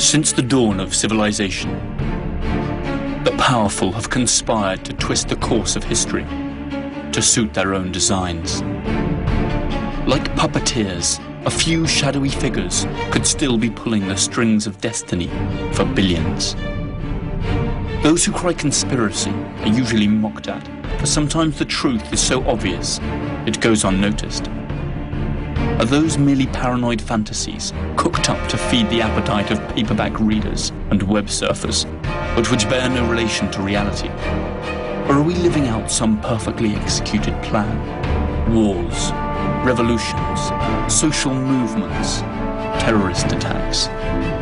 Since the dawn of civilization, the powerful have conspired to twist the course of history to suit their own designs. Like puppeteers, a few shadowy figures could still be pulling the strings of destiny for billions. Those who cry conspiracy are usually mocked at, for sometimes the truth is so obvious it goes unnoticed. Are those merely paranoid fantasies cooked up to feed the appetite of paperback readers and web surfers, but which bear no relation to reality? Or are we living out some perfectly executed plan? Wars, revolutions, social movements, terrorist attacks.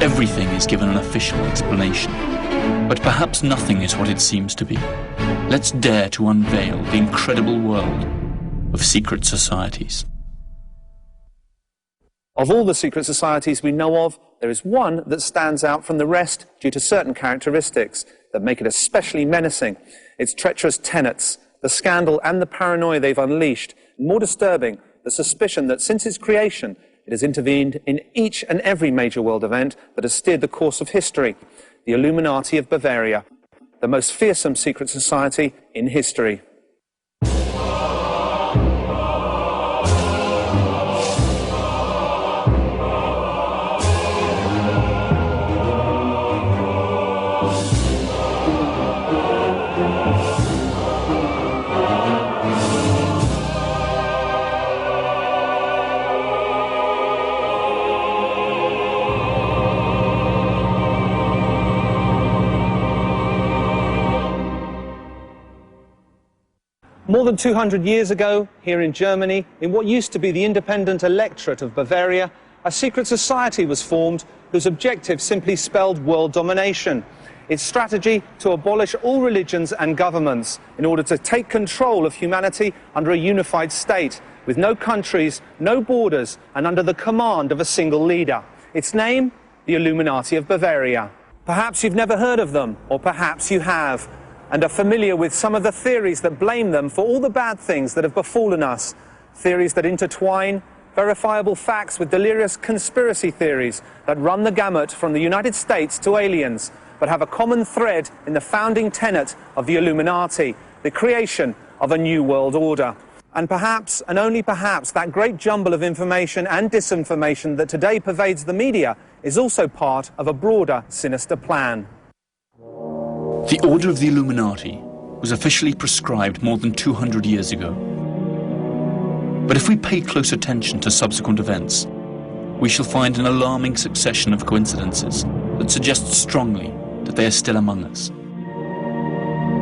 Everything is given an official explanation. But perhaps nothing is what it seems to be. Let's dare to unveil the incredible world of secret societies. Of all the secret societies we know of, there is one that stands out from the rest due to certain characteristics that make it especially menacing. Its treacherous tenets, the scandal and the paranoia they've unleashed, and more disturbing, the suspicion that since its creation, it has intervened in each and every major world event that has steered the course of history. The Illuminati of Bavaria, the most fearsome secret society in history. More than 200 years ago, here in Germany, in what used to be the independent electorate of Bavaria, a secret society was formed whose objective simply spelled world domination. Its strategy to abolish all religions and governments in order to take control of humanity under a unified state, with no countries, no borders, and under the command of a single leader. Its name, the Illuminati of Bavaria. Perhaps you've never heard of them, or perhaps you have, and are familiar with some of the theories that blame them for all the bad things that have befallen us. Theories that intertwine verifiable facts with delirious conspiracy theories that run the gamut from the United States to aliens, but have a common thread in the founding tenet of the Illuminati, the creation of a new world order. And perhaps, and only perhaps, that great jumble of information and disinformation that today pervades the media is also part of a broader, sinister plan. The Order of the Illuminati was officially prescribed more than 200 years ago. But if we pay close attention to subsequent events, we shall find an alarming succession of coincidences that suggest strongly that they are still among us,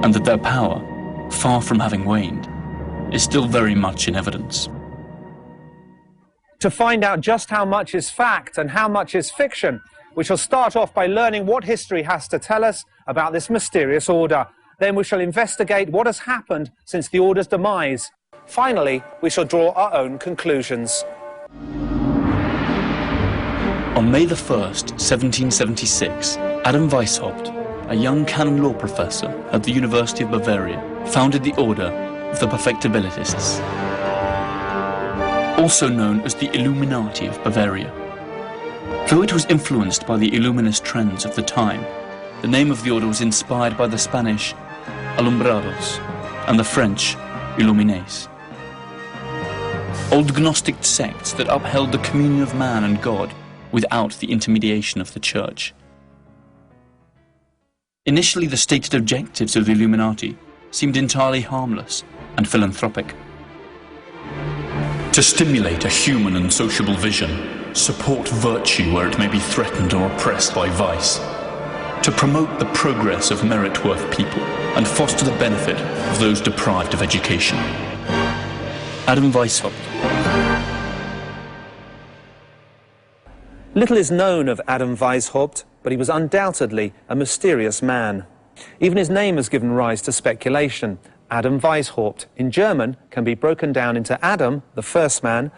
and that their power, far from having waned, is still very much in evidence. To find out just how much is fact and how much is fiction, we shall start off by learning what history has to tell us about this mysterious order. Then we shall investigate what has happened since the order's demise. Finally, we shall draw our own conclusions. On May the 1st, 1776, Adam Weishaupt, a young canon law professor at the University of Bavaria, founded the Order of the Perfectibilists, also known as the Illuminati of Bavaria. Though it was influenced by the Illuminist trends of the time, the name of the order was inspired by the Spanish Alumbrados and the French Illuminés, old Gnostic sects that upheld the communion of man and God without the intermediation of the Church. Initially, the stated objectives of the Illuminati seemed entirely harmless and philanthropic. To stimulate a human and sociable vision, support virtue where it may be threatened or oppressed by vice, to promote the progress of merit-worth people and foster the benefit of those deprived of education. Adam Weishaupt. Little is known of Adam Weishaupt, but he was undoubtedly a mysterious man. Even his name has given rise to speculation. Adam Weishaupt, in German, can be broken down into Adam, the first man,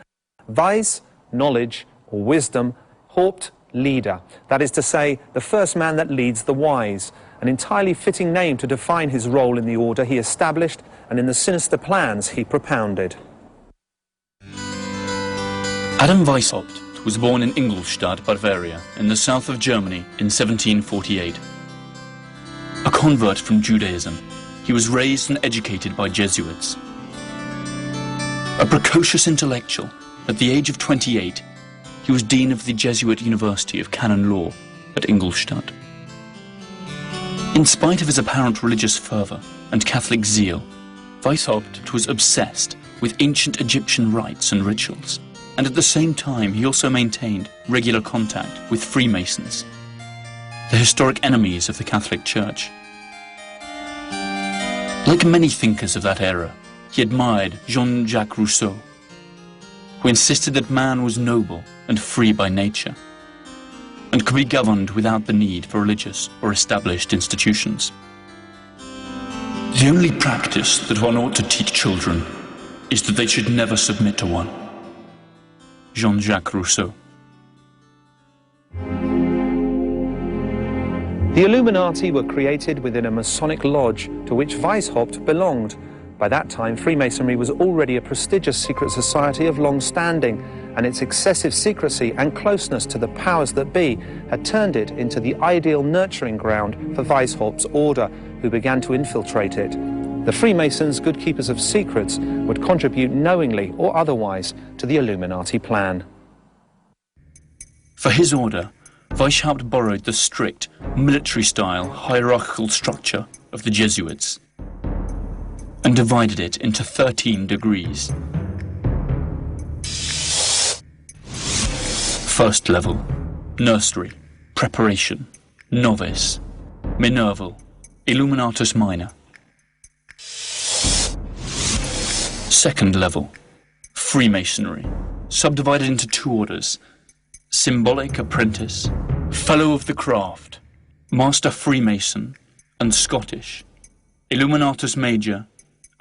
Weis, knowledge or wisdom, Haupt, leader. That is to say, the first man that leads the wise, an entirely fitting name to define his role in the order he established and in the sinister plans he propounded. Adam Weishaupt Weishaupt was born in Ingolstadt, Bavaria, in the south of Germany in 1748. A convert from Judaism, he was raised and educated by Jesuits. A precocious intellectual, at the age of 28, he was dean of the Jesuit University of Canon Law at Ingolstadt. In spite of his apparent religious fervour and Catholic zeal, Weishaupt was obsessed with ancient Egyptian rites and rituals, and at the same time he also maintained regular contact with Freemasons, the historic enemies of the Catholic Church. Like many thinkers of that era, he admired Jean-Jacques Rousseau, who insisted that man was noble and free by nature, and could be governed without the need for religious or established institutions. The only practice that one ought to teach children is that they should never submit to one. Jean-Jacques Rousseau. The Illuminati were created within a Masonic lodge to which Weishaupt belonged. By that time, Freemasonry was already a prestigious secret society of long standing, and its excessive secrecy and closeness to the powers that be had turned it into the ideal nurturing ground for Weishaupt's order, who began to infiltrate it. The Freemasons, good keepers of secrets, would contribute knowingly or otherwise to the Illuminati plan. For his order, Weishaupt borrowed the strict, military-style hierarchical structure of the Jesuits and divided it into 13 degrees. First level, nursery, preparation, novice, minerval, Illuminatus minor. Second level, Freemasonry, subdivided into 2 orders: symbolic apprentice, fellow of the craft, master Freemason, and Scottish, Illuminatus major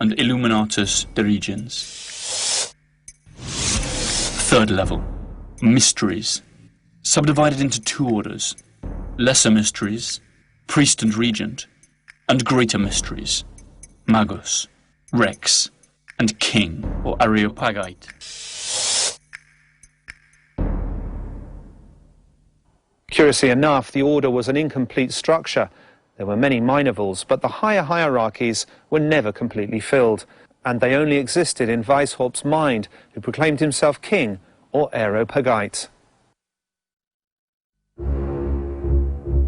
and Illuminatus dirigens. Third level, mysteries, subdivided into 2 orders: lesser mysteries, priest and regent, and greater mysteries, magus, rex, and king or Areopagite. Curiously enough, the order was an incomplete structure. There were many minorvals, but the higher hierarchies were never completely filled, and they only existed in Weishaupt's mind, who proclaimed himself king or Areopagite.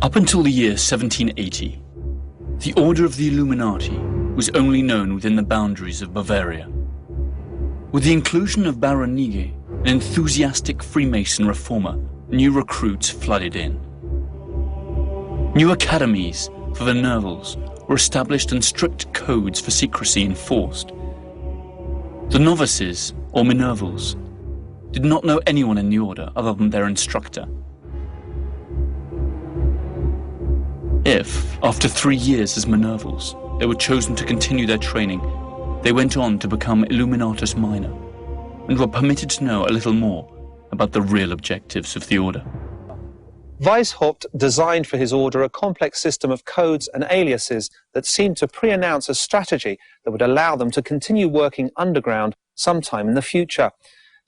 Up until the year 1780, the Order of the Illuminati was only known within the boundaries of Bavaria. With the inclusion of Baron Nige, an enthusiastic Freemason reformer, new recruits flooded in. New academies for the Nervals were established and strict codes for secrecy enforced. The novices, or Minervals, did not know anyone in the order other than their instructor. If, after 3 years as Minervals, they were chosen to continue their training, they went on to become Illuminatus minor, and were permitted to know a little more about the real objectives of the order. Weishaupt designed for his order a complex system of codes and aliases that seemed to pre-announce a strategy that would allow them to continue working underground sometime in the future.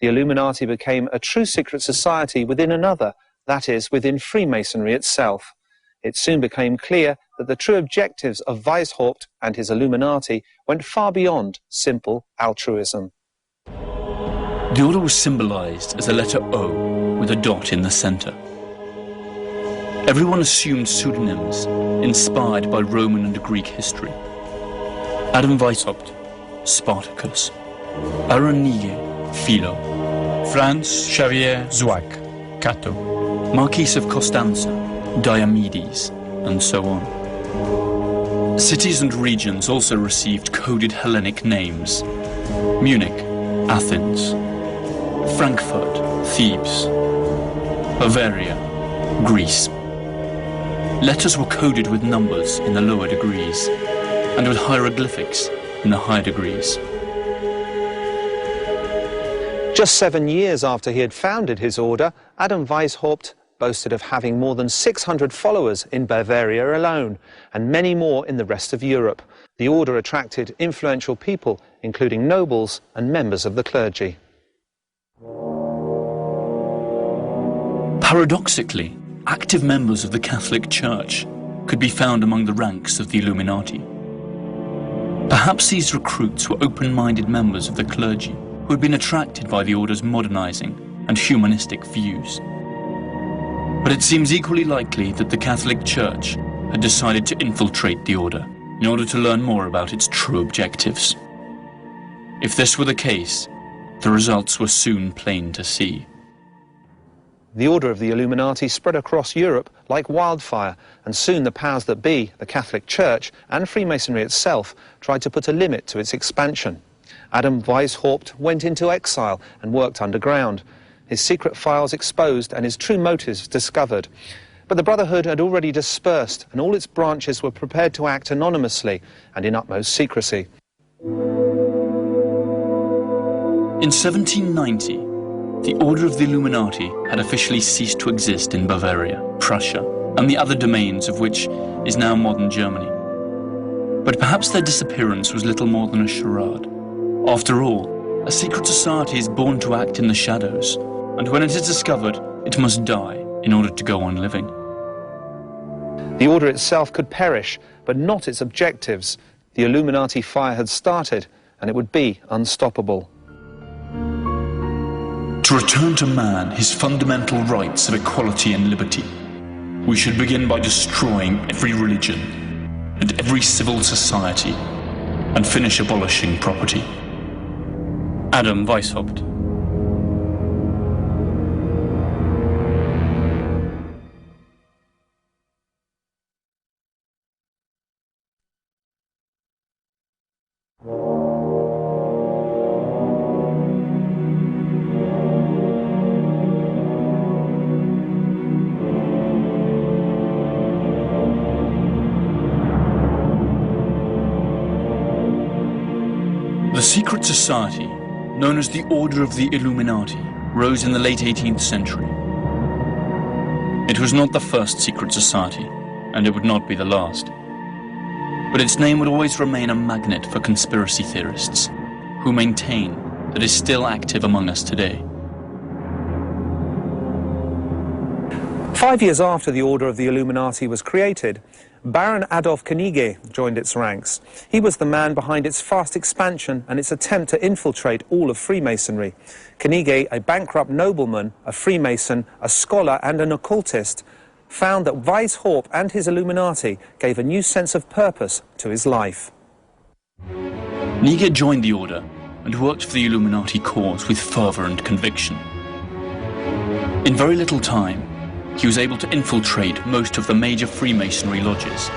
The Illuminati became a true secret society within another, that is, within Freemasonry itself. It soon became clear that the true objectives of Weishaupt and his Illuminati went far beyond simple altruism. The order was symbolized as a letter O with a dot in the center. Everyone assumed pseudonyms inspired by Roman and Greek history. Adam Weishaupt, Spartacus; Baron Nige, Philo; Franz Xavier Zouac, Cato; Marquis of Costanza, Diomedes, and so on. Cities and regions also received coded Hellenic names: Munich, Athens; Frankfurt, Thebes; Bavaria, Greece. Letters were coded with numbers in the lower degrees, and with hieroglyphics in the higher degrees. Just 7 years after he had founded his order, Adam Weishaupt boasted of having more than 600 followers in Bavaria alone, and many more in the rest of Europe. The order attracted influential people, including nobles and members of the clergy. Paradoxically, active members of the Catholic Church could be found among the ranks of the Illuminati. Perhaps these recruits were open-minded members of the clergy who had been attracted by the order's modernizing and humanistic views. But it seems equally likely that the Catholic Church had decided to infiltrate the order in order to learn more about its true objectives. If this were the case, the results were soon plain to see. The order of the Illuminati spread across Europe like wildfire, and soon the powers that be, the Catholic Church and Freemasonry itself, tried to put a limit to its expansion. Adam Weishaupt went into exile and worked underground. His secret files exposed and his true motives discovered. But the Brotherhood had already dispersed, and all its branches were prepared to act anonymously and in utmost secrecy. In 1790, the Order of the Illuminati had officially ceased to exist in Bavaria, Prussia, and the other domains of which is now modern Germany. But perhaps their disappearance was little more than a charade. After all, a secret society is born to act in the shadows, and when it is discovered, it must die in order to go on living. The order itself could perish, but not its objectives. The Illuminati fire had started, and it would be unstoppable. To return to man his fundamental rights of equality and liberty, we should begin by destroying every religion and every civil society and finish abolishing property. Adam Weishaupt. The secret society, known as the Order of the Illuminati, rose in the late 18th century. It was not the first secret society, and it would not be the last. But its name would always remain a magnet for conspiracy theorists, who maintain that it is still active among us today. 5 years after the Order of the Illuminati was created, Baron Adolf Knigge joined its ranks. He was the man behind its fast expansion and its attempt to infiltrate all of Freemasonry. Knigge, a bankrupt nobleman, a Freemason, a scholar and an occultist, found that Weishaupt and his Illuminati gave a new sense of purpose to his life. Knigge joined the order and worked for the Illuminati cause with fervour and conviction. In very little time, he was able to infiltrate most of the major Freemasonry lodges,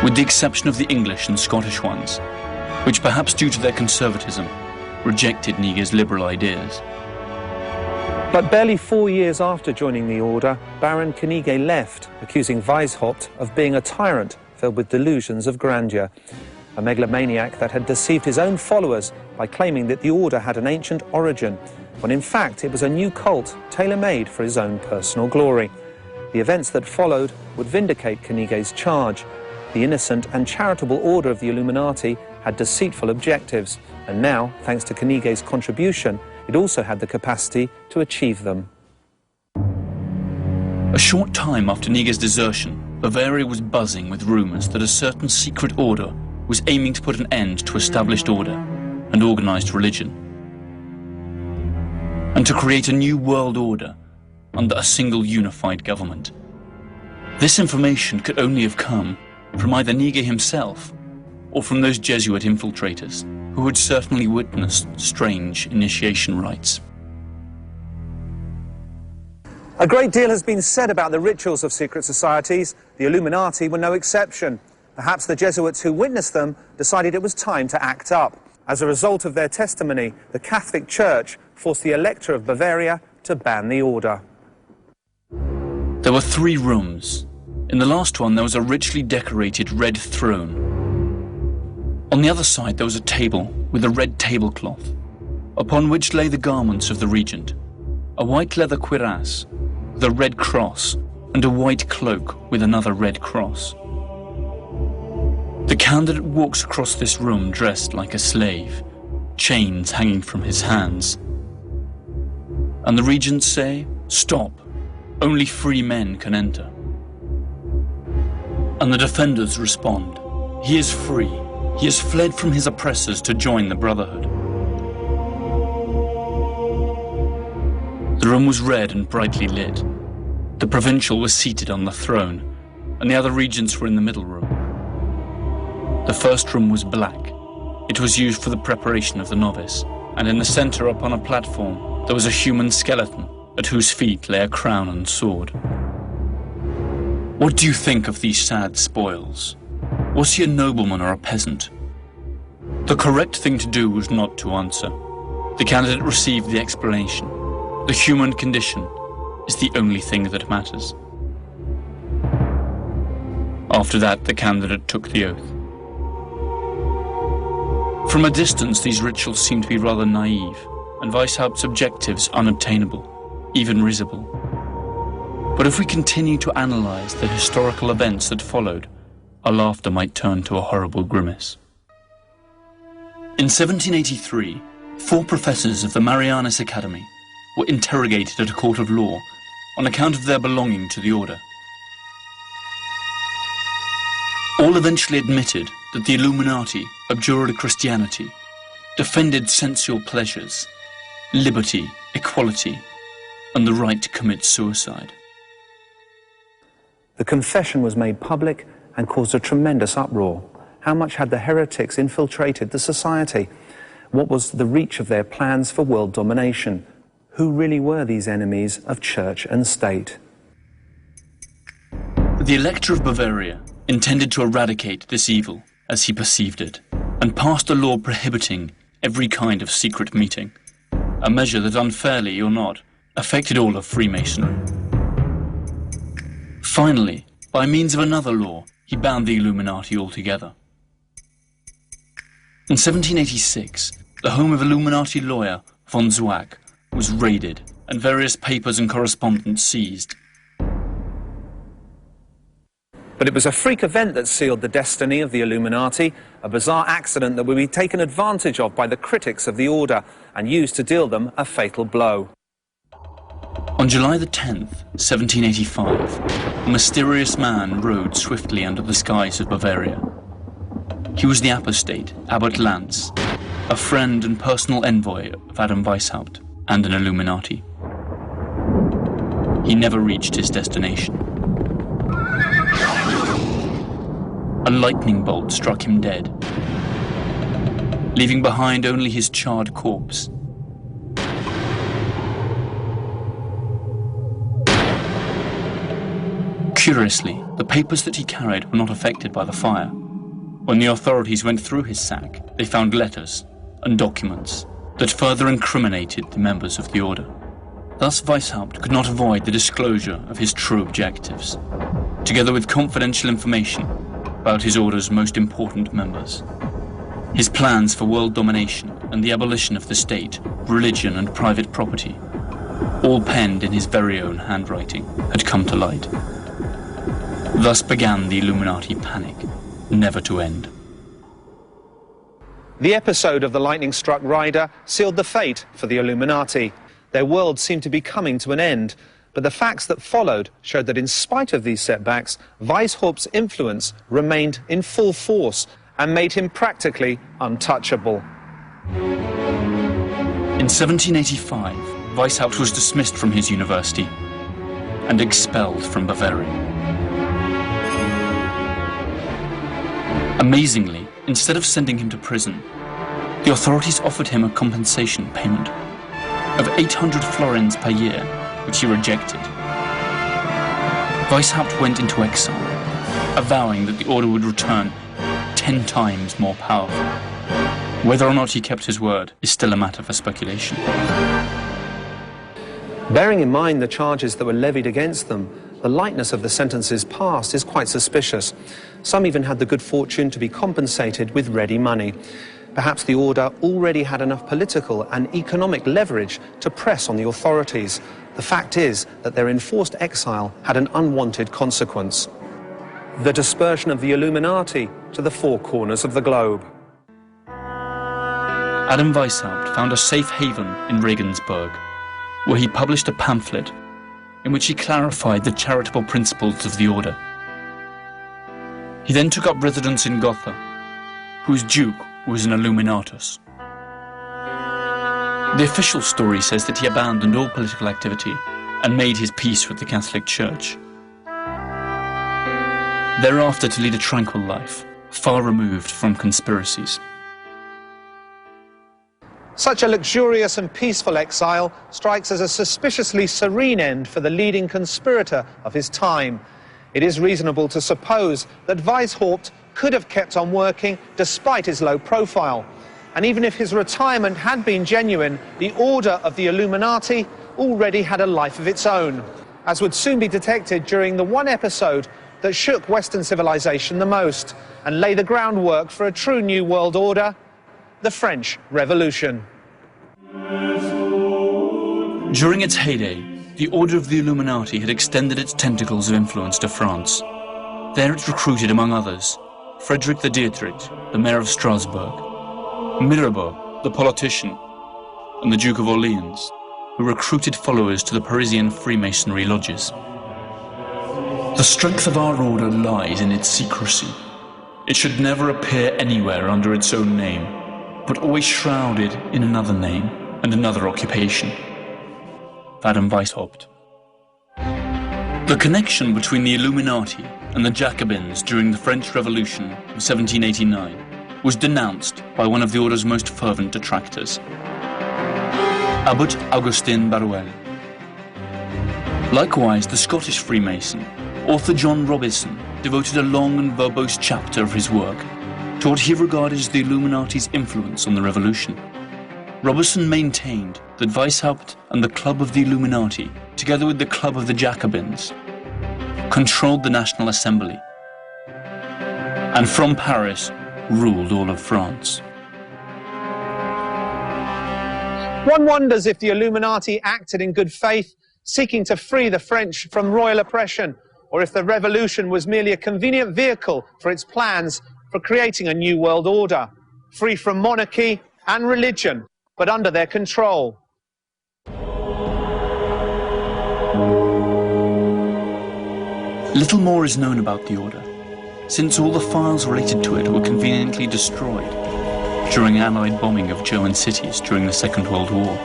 with the exception of the English and Scottish ones, which perhaps due to their conservatism, rejected Knigge's liberal ideas. But barely 4 years after joining the order, Baron Knigge left, accusing Weishaupt of being a tyrant filled with delusions of grandeur, a megalomaniac that had deceived his own followers by claiming that the order had an ancient origin, when in fact it was a new cult tailor-made for his own personal glory. The events that followed would vindicate Knigge's charge. The innocent and charitable order of the Illuminati had deceitful objectives, and now, thanks to Knigge's contribution, it also had the capacity to achieve them. A short time after Knigge's desertion, Bavaria was buzzing with rumours that a certain secret order was aiming to put an end to established order and organised religion, and to create a new world order under a single unified government. This information could only have come from either Knigge himself or from those Jesuit infiltrators who had certainly witnessed strange initiation rites. A great deal has been said about the rituals of secret societies. The Illuminati were no exception. Perhaps the Jesuits who witnessed them decided it was time to act up. As a result of their testimony, the Catholic Church forced the Elector of Bavaria to ban the order. There were 3 rooms. In the last one, there was a richly decorated red throne. On the other side, there was a table with a red tablecloth, upon which lay the garments of the regent, a white leather cuirass with a red cross and a white cloak with another red cross. The candidate walks across this room dressed like a slave, chains hanging from his hands. And the regents say, "Stop! Only free men can enter." And the defenders respond, "He is free. He has fled from his oppressors to join the Brotherhood." The room was red and brightly lit. The provincial was seated on the throne, and the other regents were in the middle room. The first room was black. It was used for the preparation of the novice, and in the center upon a platform there was a human skeleton at whose feet lay a crown and sword. What do you think of these sad spoils? Was he a nobleman or a peasant? The correct thing to do was not to answer. The candidate received the explanation. The human condition is the only thing that matters. After that, the candidate took the oath. From a distance, these rituals seemed to be rather naive, and Weishaupt's objectives unobtainable, even risible. But if we continue to analyze the historical events that followed, our laughter might turn to a horrible grimace. In 1783, 4 professors of the Marianus Academy were interrogated at a court of law on account of their belonging to the order. All eventually admitted that the Illuminati abjured Christianity, defended sensual pleasures, liberty, equality, and the right to commit suicide. The confession was made public and caused a tremendous uproar. How much had the heretics infiltrated the society? What was the reach of their plans for world domination? Who really were these enemies of church and state? The Elector of Bavaria intended to eradicate this evil as he perceived it, and passed a law prohibiting every kind of secret meeting, a measure that, unfairly or not, affected all of Freemasonry. Finally, by means of another law, he banned the Illuminati altogether. In 1786, the home of Illuminati lawyer von Zwack was raided and various papers and correspondence seized. But it was a freak event that sealed the destiny of the Illuminati, a bizarre accident that would be taken advantage of by the critics of the order and used to deal them a fatal blow. On July the 10th, 1785, a mysterious man rode swiftly under the skies of Bavaria. He was the apostate, Abbot Lance, a friend and personal envoy of Adam Weishaupt, and an Illuminati. He never reached his destination. A lightning bolt struck him dead, leaving behind only his charred corpse. Curiously, the papers that he carried were not affected by the fire. When the authorities went through his sack, they found letters and documents that further incriminated the members of the order. Thus Weishaupt could not avoid the disclosure of his true objectives, together with confidential information about his order's most important members. His plans for world domination and the abolition of the state, religion and private property, all penned in his very own handwriting, had come to light. Thus began the Illuminati panic, never to end. The episode of the lightning-struck rider sealed the fate for the Illuminati. Their world seemed to be coming to an end, but the facts that followed showed that in spite of these setbacks, Weishaupt's influence remained in full force and made him practically untouchable. In 1785, Weishaupt was dismissed from his university and expelled from Bavaria. Amazingly, instead of sending him to prison, the authorities offered him a compensation payment of 800 florins per year, which he rejected. Weishaupt went into exile, avowing that the order would return 10 times more powerful. Whether or not he kept his word is still a matter for speculation. Bearing in mind the charges that were levied against them, the lightness of the sentences passed is quite suspicious. Some even had the good fortune to be compensated with ready money. Perhaps the order already had enough political and economic leverage to press on the authorities. The fact is that their enforced exile had an unwanted consequence: the dispersion of the Illuminati to the 4 corners of the globe. Adam Weishaupt found a safe haven in Regensburg, where he published a pamphlet in which he clarified the charitable principles of the order. He then took up residence in Gotha, whose duke was an Illuminatus. The official story says that he abandoned all political activity and made his peace with the Catholic Church. Thereafter to lead a tranquil life, far removed from conspiracies. Such a luxurious and peaceful exile strikes as a suspiciously serene end for the leading conspirator of his time. It is reasonable to suppose that Weishaupt could have kept on working despite his low profile. And even if his retirement had been genuine, the Order of the Illuminati already had a life of its own, as would soon be detected during the one episode that shook Western civilization the most and lay the groundwork for a true new world order, the French Revolution. During its heyday, the Order of the Illuminati had extended its tentacles of influence to France. There it recruited, among others, Frederick the Dietrich, the mayor of Strasbourg, Mirabeau, the politician, and the Duke of Orleans, who recruited followers to the Parisian Freemasonry lodges. The strength of our order lies in its secrecy. It should never appear anywhere under its own name, but always shrouded in another name and another occupation. Adam Weishaupt. The connection between the Illuminati and the Jacobins during the French Revolution of 1789 was denounced by one of the order's most fervent detractors, Abbot Augustin Barruel. Likewise, the Scottish Freemason, author John Robison, devoted a long and verbose chapter of his work to what he regarded as the Illuminati's influence on the revolution. Robison maintained that Weishaupt and the Club of the Illuminati, together with the Club of the Jacobins, controlled the National Assembly, and from Paris ruled all of France. One wonders if the Illuminati acted in good faith, seeking to free the French from royal oppression, or if the revolution was merely a convenient vehicle for its plans for creating a new world order, free from monarchy and religion, but under their control. Little more is known about the order, since all the files related to it were conveniently destroyed during Allied bombing of German cities during the Second World War.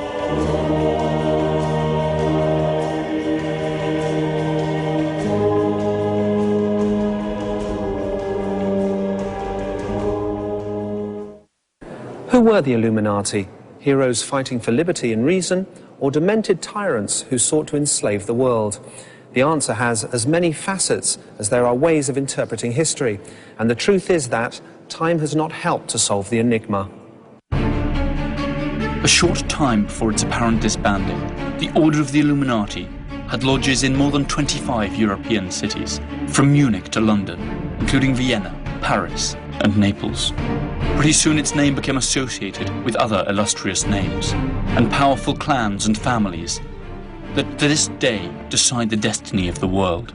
Who were the Illuminati? Heroes fighting for liberty and reason, or demented tyrants who sought to enslave the world? The answer has as many facets as there are ways of interpreting history, and the truth is that time has not helped to solve the enigma. A short time before its apparent disbanding, the Order of the Illuminati had lodges in more than 25 European cities, from Munich to London, including Vienna, Paris, and Naples. Pretty soon its name became associated with other illustrious names, and powerful clans and families that to this day decide the destiny of the world.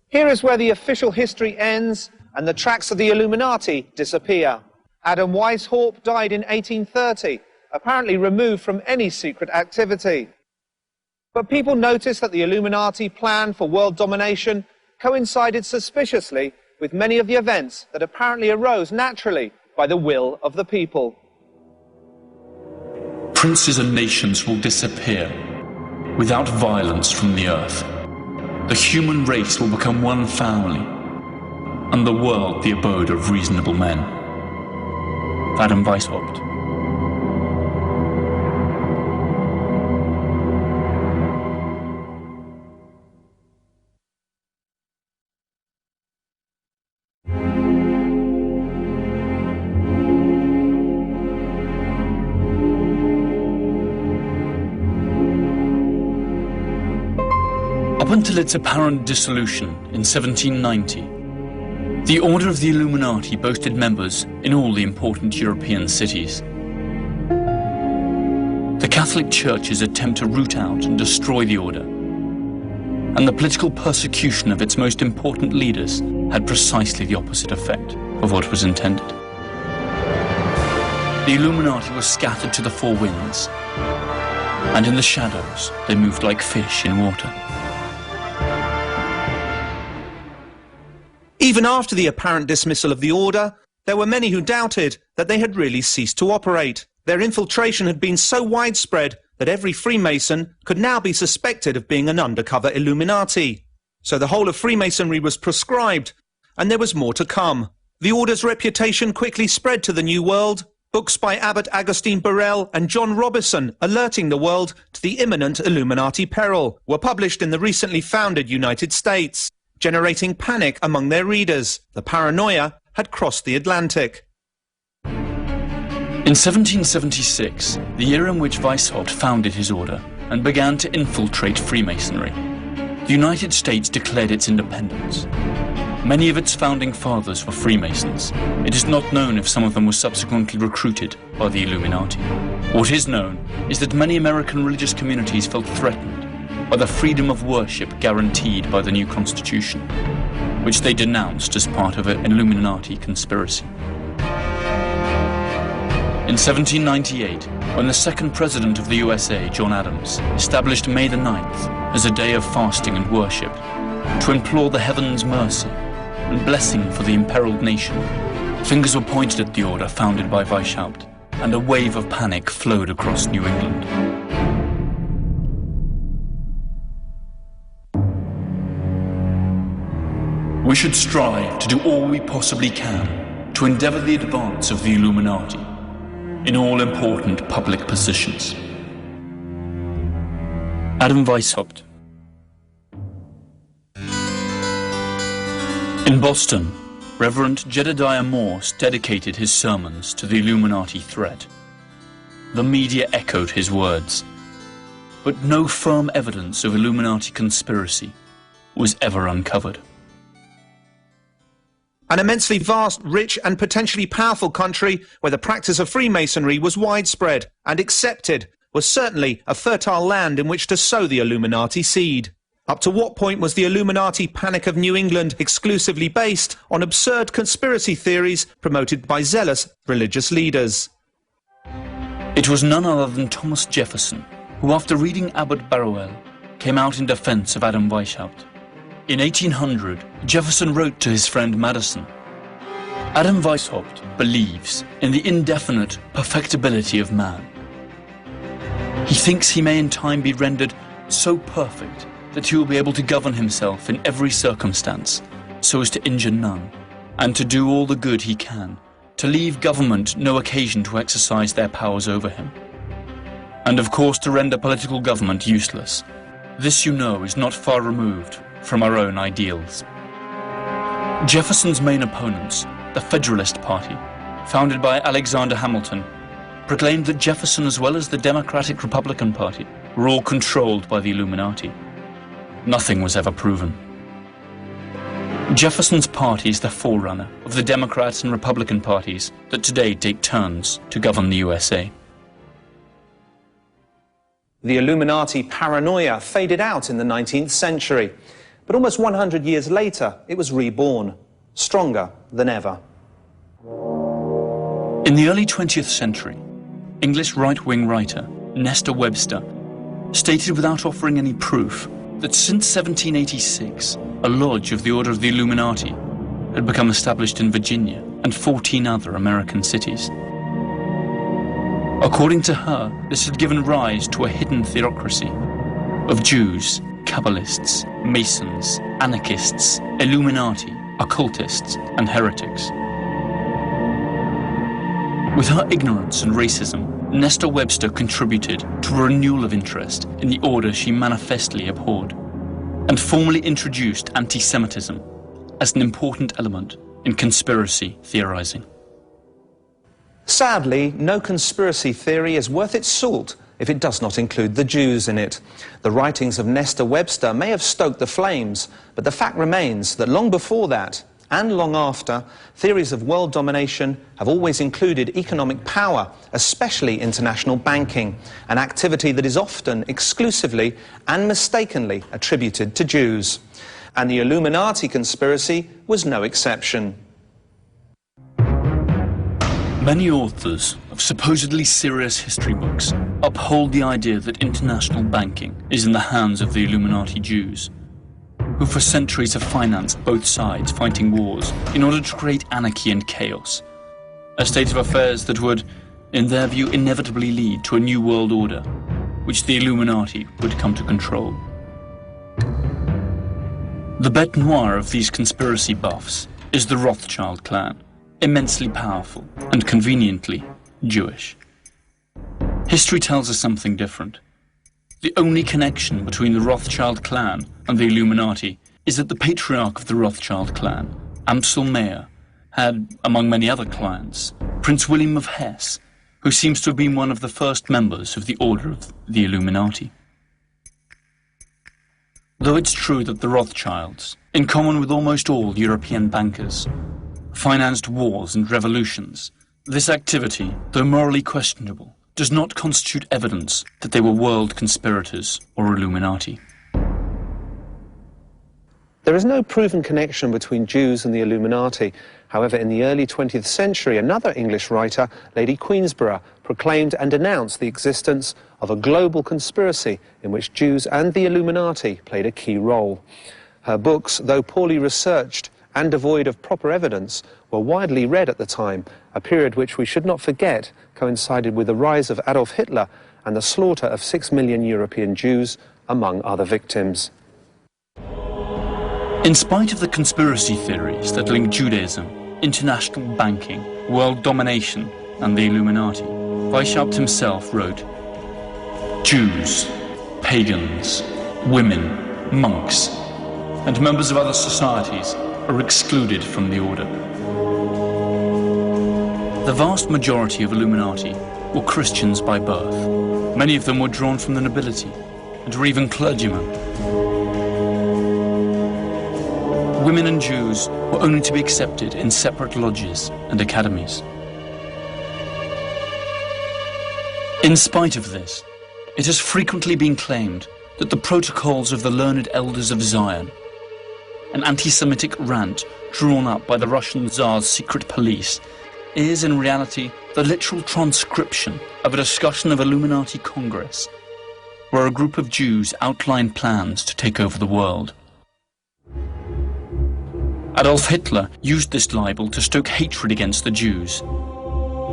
Here is where the official history ends and the tracks of the Illuminati disappear. Adam Weishaupt died in 1830, apparently removed from any secret activity. But people noticed that the Illuminati plan for world domination coincided suspiciously with many of the events that apparently arose naturally by the will of the people. Princes and nations will disappear without violence from the earth. The human race will become one family, and the world the abode of reasonable men. Adam Weishaupt. Up until its apparent dissolution in 1790, the Order of the Illuminati boasted members in all the important European cities. The Catholic Church's attempt to root out and destroy the Order, and the political persecution of its most important leaders had precisely the opposite effect of what was intended. The Illuminati was scattered to the four winds, and in the shadows they moved like fish in water. Even after the apparent dismissal of the order, there were many who doubted that they had really ceased to operate. Their infiltration had been so widespread that every Freemason could now be suspected of being an undercover Illuminati. So the whole of Freemasonry was proscribed, and there was more to come. The order's reputation quickly spread to the New World. Books by Abbot Augustine Birrell and John Robison alerting the world to the imminent Illuminati peril were published in the recently founded United States, generating panic among their readers. The paranoia had crossed the Atlantic. In 1776, the year in which Weishaupt founded his order and began to infiltrate Freemasonry, the United States declared its independence. Many of its founding fathers were Freemasons. It is not known if some of them were subsequently recruited by the Illuminati. What is known is that many American religious communities felt threatened by the freedom of worship guaranteed by the new Constitution, which they denounced as part of an Illuminati conspiracy. In 1798, when the second president of the USA, John Adams, established May the 9th as a day of fasting and worship to implore the heavens' mercy and blessing for the imperiled nation, fingers were pointed at the order founded by Weishaupt, and a wave of panic flowed across New England. We should strive to do all we possibly can to endeavour the advance of the Illuminati in all important public positions. Adam Weishaupt. In Boston, Reverend Jedediah Morse dedicated his sermons to the Illuminati threat. The media echoed his words, but no firm evidence of Illuminati conspiracy was ever uncovered. An immensely vast, rich and potentially powerful country where the practice of Freemasonry was widespread and accepted was certainly a fertile land in which to sow the Illuminati seed. Up to what point was the Illuminati panic of New England exclusively based on absurd conspiracy theories promoted by zealous religious leaders? It was none other than Thomas Jefferson who, after reading Abbot Barrowell, came out in defense of Adam Weishaupt. In 1800, Jefferson wrote to his friend Madison, "Adam Weishaupt believes in the indefinite perfectibility of man. He thinks he may in time be rendered so perfect that he will be able to govern himself in every circumstance, so as to injure none, and to do all the good he can, to leave government no occasion to exercise their powers over him, and of course to render political government useless. This, you know, is not far removed from our own ideals." Jefferson's main opponents, the Federalist Party, founded by Alexander Hamilton, proclaimed that Jefferson, as well as the Democratic Republican Party, were all controlled by the Illuminati. Nothing was ever proven. Jefferson's party is the forerunner of the Democrats and Republican parties that today take turns to govern the USA. The Illuminati paranoia faded out in the 19th century, but almost 100 years later it was reborn, stronger than ever. In the early 20th century, English right-wing writer Nestor Webster stated without offering any proof that since 1786, a lodge of the Order of the Illuminati had become established in Virginia and 14 other American cities. According to her, this had given rise to a hidden theocracy of Jews, Kabbalists, Masons, anarchists, Illuminati, occultists, and heretics. With her ignorance and racism, Nestor Webster contributed to a renewal of interest in the order she manifestly abhorred, and formally introduced anti-Semitism as an important element in conspiracy theorizing. Sadly, no conspiracy theory is worth its salt if it does not include the Jews in it. The writings of Nestor Webster may have stoked the flames, but the fact remains that long before that, and long after, theories of world domination have always included economic power, especially international banking, an activity that is often exclusively and mistakenly attributed to Jews. And the Illuminati conspiracy was no exception. Many authors of supposedly serious history books uphold the idea that international banking is in the hands of the Illuminati Jews, who for centuries have financed both sides fighting wars in order to create anarchy and chaos, a state of affairs that would, in their view, inevitably lead to a new world order, which the Illuminati would come to control. The bête noire of these conspiracy buffs is the Rothschild clan, immensely powerful and conveniently Jewish. History tells us something different. The only connection between the Rothschild clan and the Illuminati is that the patriarch of the Rothschild clan, Amsel Meyer, had, among many other clients, Prince William of Hesse, who seems to have been one of the first members of the Order of the Illuminati. Though it's true that the Rothschilds, in common with almost all European bankers, financed wars and revolutions, this activity, though morally questionable, does not constitute evidence that they were world conspirators or Illuminati. There is no proven connection between Jews and the Illuminati. However, in the early 20th century, another English writer, Lady Queensborough, proclaimed and announced the existence of a global conspiracy in which Jews and the Illuminati played a key role. Her books, though poorly researched and devoid of proper evidence, were widely read at the time, a period which we should not forget coincided with the rise of Adolf Hitler and the slaughter of 6 million European Jews, among other victims. In spite of the conspiracy theories that link Judaism, international banking, world domination, and the Illuminati, Weishaupt himself wrote, "Jews, pagans, women, monks, and members of other societies are excluded from the order." The vast majority of Illuminati were Christians by birth. Many of them were drawn from the nobility, and were even clergymen. Women and Jews were only to be accepted in separate lodges and academies. In spite of this, it has frequently been claimed that the protocols of the learned elders of Zion, an anti-Semitic rant drawn up by the Russian Tsar's secret police, is in reality the literal transcription of a discussion of Illuminati Congress, where a group of Jews outlined plans to take over the world. Adolf Hitler used this libel to stoke hatred against the Jews,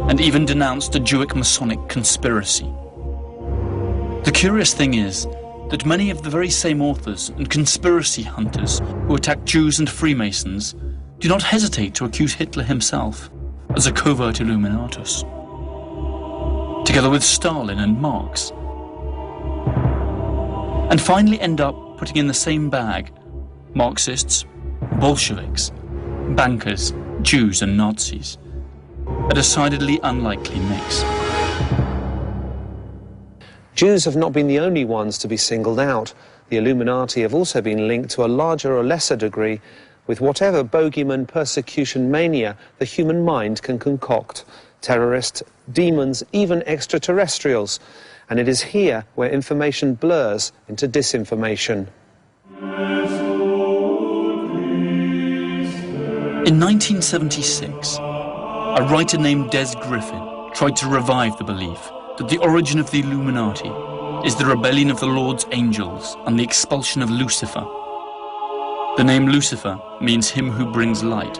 and even denounced a Jewish Masonic conspiracy. The curious thing is that many of the very same authors and conspiracy hunters who attack Jews and Freemasons do not hesitate to accuse Hitler himself as a covert Illuminatus, together with Stalin and Marx, and finally end up putting in the same bag Marxists, Bolsheviks, bankers, Jews and Nazis, a decidedly unlikely mix. Jews have not been the only ones to be singled out. The Illuminati have also been linked to a larger or lesser degree with whatever bogeyman persecution mania the human mind can concoct. Terrorists, demons, even extraterrestrials. And it is here where information blurs into disinformation. In 1976, a writer named Des Griffin tried to revive the belief that the origin of the Illuminati is the rebellion of the Lord's angels and the expulsion of Lucifer. The name Lucifer means him who brings light,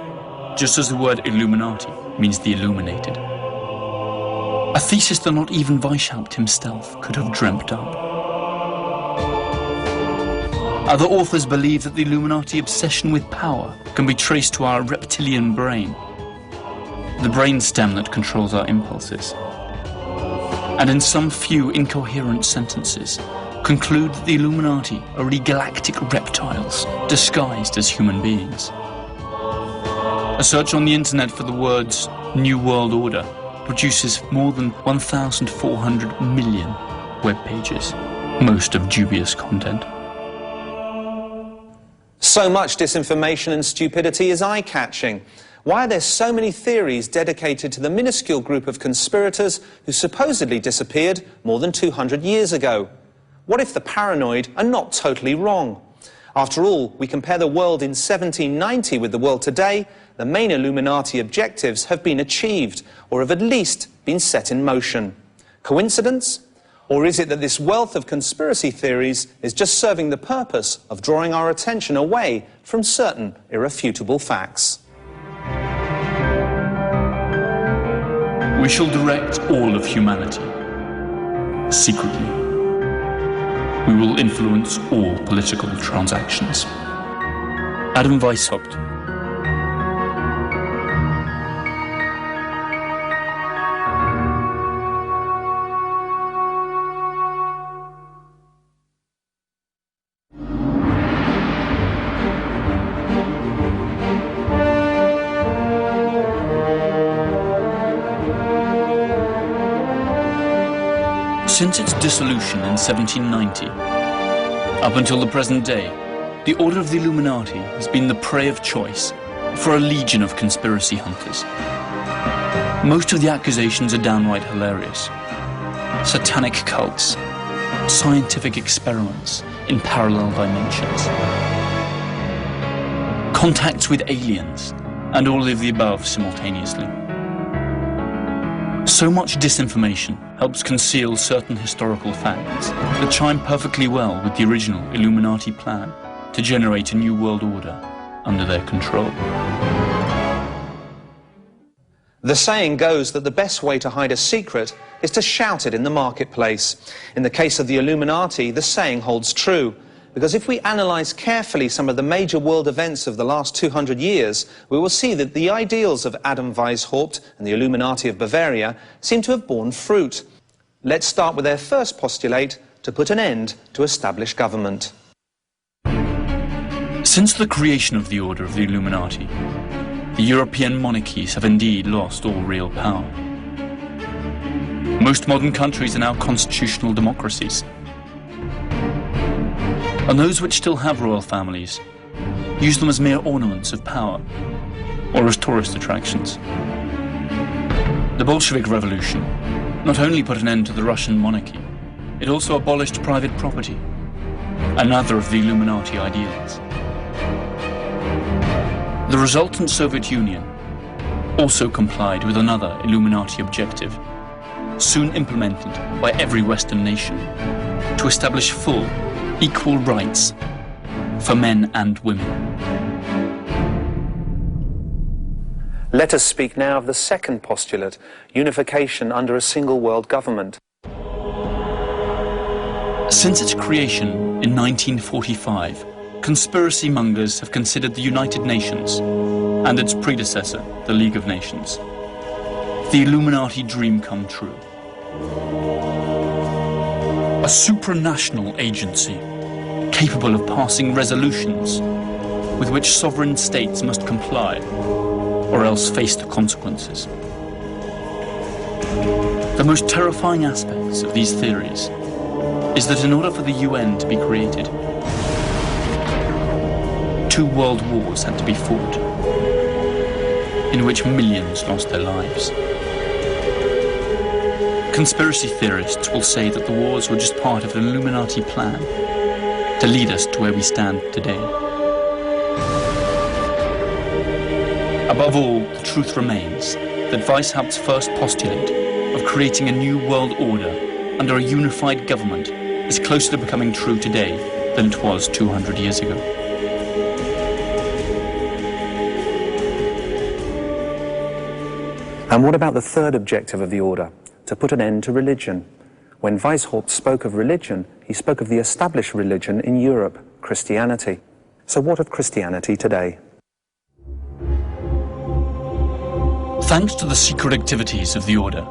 just as the word Illuminati means the illuminated. A thesis that not even Weishaupt himself could have dreamt up. Other authors believe that the Illuminati obsession with power can be traced to our reptilian brain, the brainstem that controls our impulses, and in some few incoherent sentences conclude that the Illuminati are really galactic reptiles disguised as human beings. A search on the internet for the words New World Order produces more than 1,400 million web pages, most of dubious content. So much disinformation and stupidity is eye-catching. Why are there so many theories dedicated to the minuscule group of conspirators who supposedly disappeared more than 200 years ago? What if the paranoid are not totally wrong? After all, we compare the world in 1790 with the world today, the main Illuminati objectives have been achieved, or have at least been set in motion. Coincidence? Or is it that this wealth of conspiracy theories is just serving the purpose of drawing our attention away from certain irrefutable facts? We shall direct all of humanity, secretly. We will influence all political transactions. Adam Weishaupt. Since its dissolution in 1790, up until the present day, the Order of the Illuminati has been the prey of choice for a legion of conspiracy hunters. Most of the accusations are downright hilarious. Satanic cults, scientific experiments in parallel dimensions, contacts with aliens, and all of the above simultaneously. So much disinformation helps conceal certain historical facts that chime perfectly well with the original Illuminati plan to generate a new world order under their control. The saying goes that the best way to hide a secret is to shout it in the marketplace. In the case of the Illuminati, the saying holds true, because if we analyze carefully some of the major world events of the last 200 years, we will see that the ideals of Adam Weishaupt and the Illuminati of Bavaria seem to have borne fruit. Let's start with their first postulate to put an end to established government. Since the creation of the Order of the Illuminati, the European monarchies have indeed lost all real power. Most modern countries are now constitutional democracies. And those which still have royal families use them as mere ornaments of power or as tourist attractions. The Bolshevik Revolution not only put an end to the Russian monarchy, it also abolished private property, another of the Illuminati ideals. The resultant Soviet Union also complied with another Illuminati objective, soon implemented by every Western nation, to establish full, equal rights for men and women. Let us speak now of the second postulate, unification under a single world government. Since its creation in 1945, conspiracy mongers have considered the United Nations and its predecessor, the League of Nations, the Illuminati dream come true. A supranational agency capable of passing resolutions with which sovereign states must comply or else face the consequences. The most terrifying aspects of these theories is that in order for the UN to be created, 2 world wars had to be fought, in which millions lost their lives. Conspiracy theorists will say that the wars were just part of an Illuminati plan to lead us to where we stand today. Above all, the truth remains that Weishaupt's first postulate of creating a new world order under a unified government is closer to becoming true today than it was 200 years ago. And what about the third objective of the order? To put an end to religion. When Weishaupt spoke of religion, he spoke of the established religion in Europe, Christianity. So what of Christianity today? Thanks to the secret activities of the Order,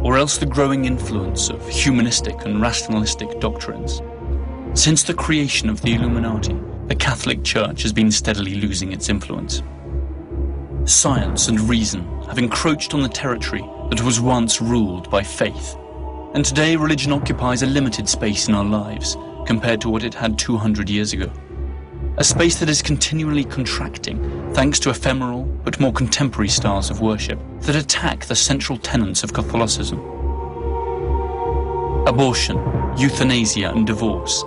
or else the growing influence of humanistic and rationalistic doctrines, since the creation of the Illuminati, the Catholic Church has been steadily losing its influence. Science and reason have encroached on the territory that was once ruled by faith, and today religion occupies a limited space in our lives compared to what it had 200 years ago. A space that is continually contracting thanks to ephemeral but more contemporary styles of worship that attack the central tenets of Catholicism. Abortion, euthanasia and divorce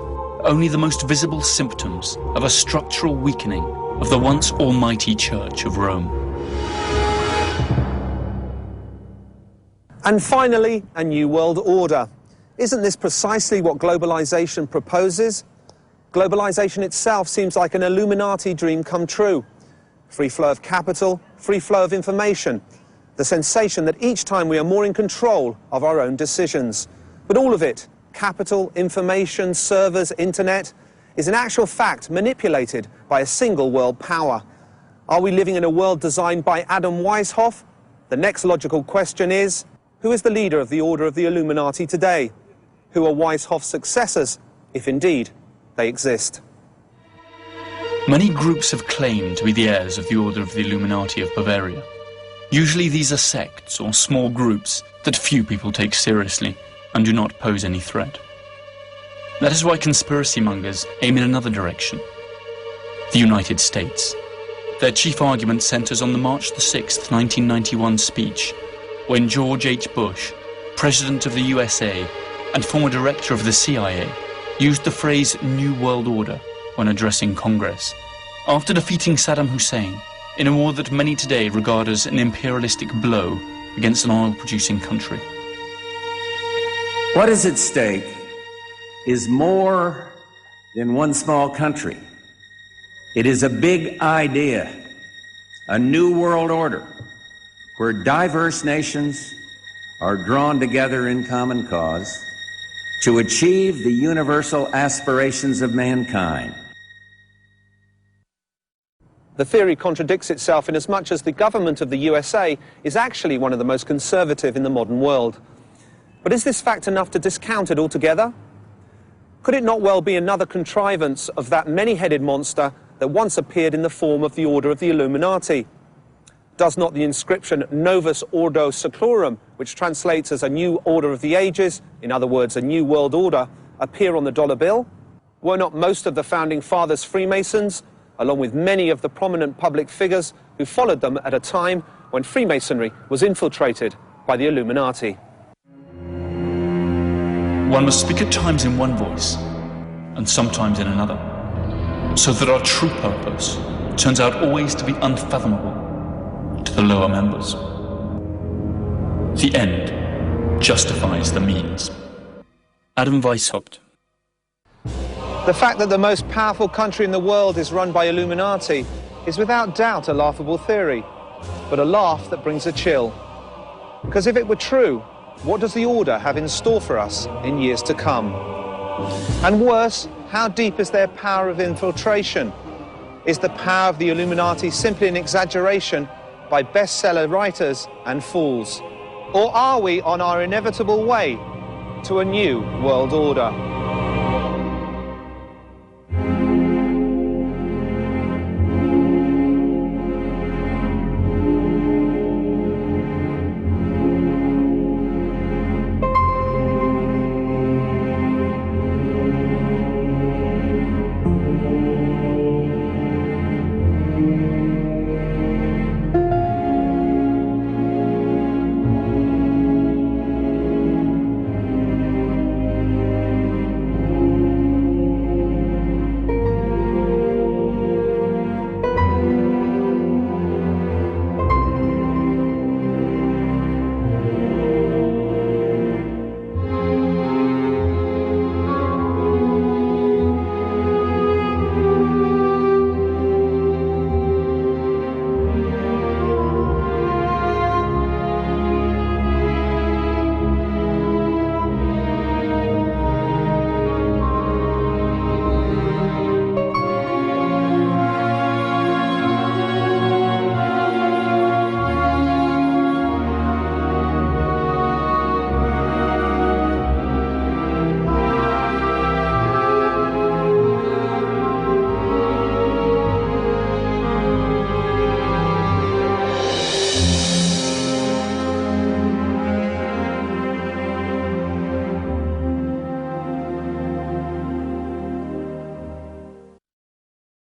only the most visible symptoms of a structural weakening of the once almighty Church of Rome. And finally, a new world order. Isn't this precisely what globalization proposes? Globalization itself seems like an Illuminati dream come true. Free flow of capital, free flow of information. The sensation that each time we are more in control of our own decisions. But all of it, capital, information, servers, internet, is in actual fact manipulated by a single world power. Are we living in a world designed by Adam Weishaupt? The next logical question is, who is the leader of the Order of the Illuminati today? Who are Weishaupt's successors, if indeed they exist? Many groups have claimed to be the heirs of the Order of the Illuminati of Bavaria. Usually these are sects or small groups that few people take seriously and do not pose any threat. That is why conspiracy mongers aim in another direction. The United States. Their chief argument centers on the March the 6th, 1991 speech, when George H. Bush, President of the USA and former director of the CIA, used the phrase New World Order when addressing Congress, after defeating Saddam Hussein in a war that many today regard as an imperialistic blow against an oil-producing country. What is at stake is more than one small country. It is a big idea, a new world order, where diverse nations are drawn together in common cause to achieve the universal aspirations of mankind. The theory contradicts itself in as much as the government of the USA is actually one of the most conservative in the modern world. But is this fact enough to discount it altogether? Could it not well be another contrivance of that many-headed monster that once appeared in the form of the Order of the Illuminati? Does not the inscription Novus Ordo Seclorum, which translates as a new order of the ages, in other words, a new world order, appear on the dollar bill? Were not most of the founding fathers Freemasons, along with many of the prominent public figures who followed them at a time when Freemasonry was infiltrated by the Illuminati? One must speak at times in one voice, and sometimes in another, so that our true purpose turns out always to be unfathomable to the lower members. The end justifies the means. Adam Weishaupt. The fact that the most powerful country in the world is run by Illuminati is without doubt a laughable theory, but a laugh that brings a chill. Because if it were true, what does the Order have in store for us in years to come? And worse, how deep is their power of infiltration? Is the power of the Illuminati simply an exaggeration by bestseller writers and fools? Or are we on our inevitable way to a new world order?